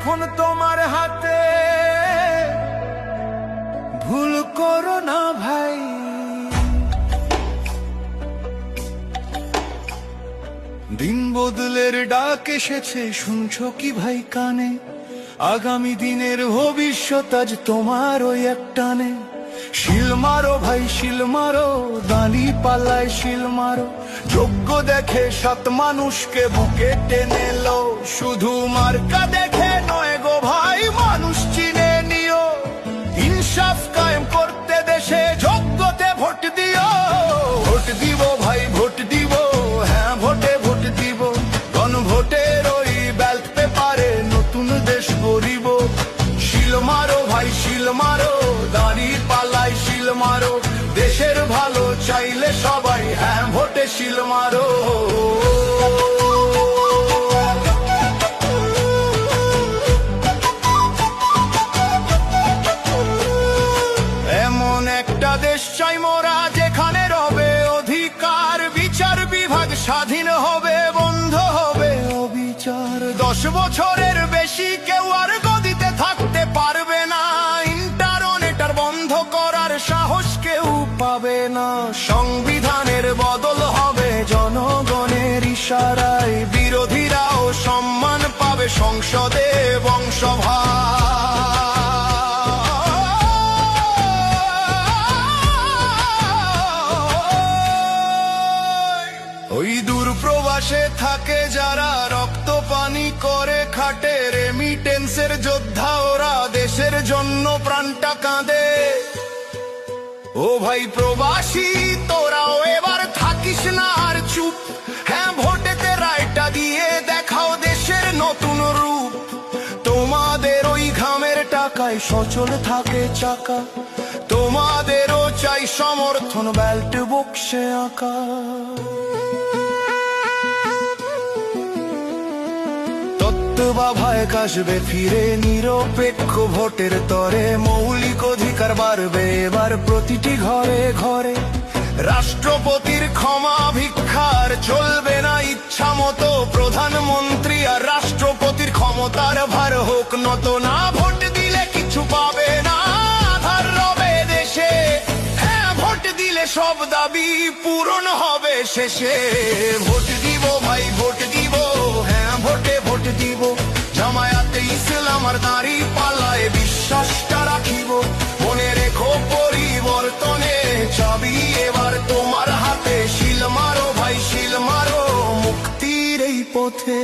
এখন তোমার হাতে, ভুল করো না ভাই। দিন বদলের ডাক এসেছে, শুনছো কি ভাই কানে? আগামী দিনের ভবিষ্যৎ আজ তোমার ওই একটানে। শিল মারো ভাই শিল মারো, দানি পাল্লায় শিল মারো। যোগ্য দেখে সৎ মানুষকে বুকে টেনে লো, শুধু মার্কা দেখে নয় গো ভাই, মানুষ চিনে নিও। ইনসাফ কায়েম করতে দেশে যোগ্যতে ভোট দিও। ভোট দিব ভাই ভোট দিব, হ্যাঁ ভোটে ভোট দিব। গণভোটের ওই ব্যালট পেপারে নতুন দেশ গড়িব। শিল মারো ভাই শিল মারো, দাড়ি পাল্লায় শিল মারো। দেশের ভালো চাইলে সবাই হ্যাঁ ভোটে শিল মারো। এমন একটা দেশ চাই মোরা, যেখানে রবে অধিকার, বিচার বিভাগ স্বাধীন হবে, বন্ধ হবে অবিচার। 10 বছরের বেশি কেউ আর গদিতে থাকতে পারবে না, ইন্টারনেট আর বন্ধ করার সাহস কেউ পাবে না। সংবিধানের বদল হবে জনগণের ইশারায়, বিরোধীরাও সম্মান পাবে সংসদে বংশভার। ওই দূর প্রবাসে থাকে যারা, রক্ত পানি করে খাটে, রেমিটেন্সের যোদ্ধা ওরা, দেশের জন্য প্রাণটা কাঁদে। ও ভাই প্রবাসী তোরাও এবার থাকিস না আর চুপ, হ্যাঁ ভোটেতে রায়টা দিয়ে দেখাও দেশের নতুন রূপ। তোমাদের ওই ঘামের টাকায় সচল থাকে চাকা, তোমাদেরও চাই সমর্থন ব্যালট বক্সে আঁকা। তত্ত্বাবধায়ক আসবে ফিরে, নিরপেক্ষ ভোটের তরে, মৌলিক অধিকার বাড়বে এবার প্রতিটি ঘরে ঘরে। রাষ্ট্রপতির ক্ষমা ভিক্ষার চলবে না ইচ্ছা মতো, প্রধানমন্ত্রী আর রাষ্ট্রপতির ক্ষমতার ভার হোক নত না। ভোট দিলে কিছু পাবে না, আধার রবে দেশে, হ্যাঁ ভোট দিলে সব দাবি পূরণ হবে শেষে। ভোট দিব ভাই ভোট দিব, হ্যাঁ ভোটে ভোট দিব। জামায়াতে ইসলাম আর দাড়ি পাল্লায় বিশ্বাসটা রাখিব। মনে রেখো পরিবর্তনে চাবি এবার তোমার হাতে। শিল মারো ভাই শিল মারো, মুক্তির এই পথে।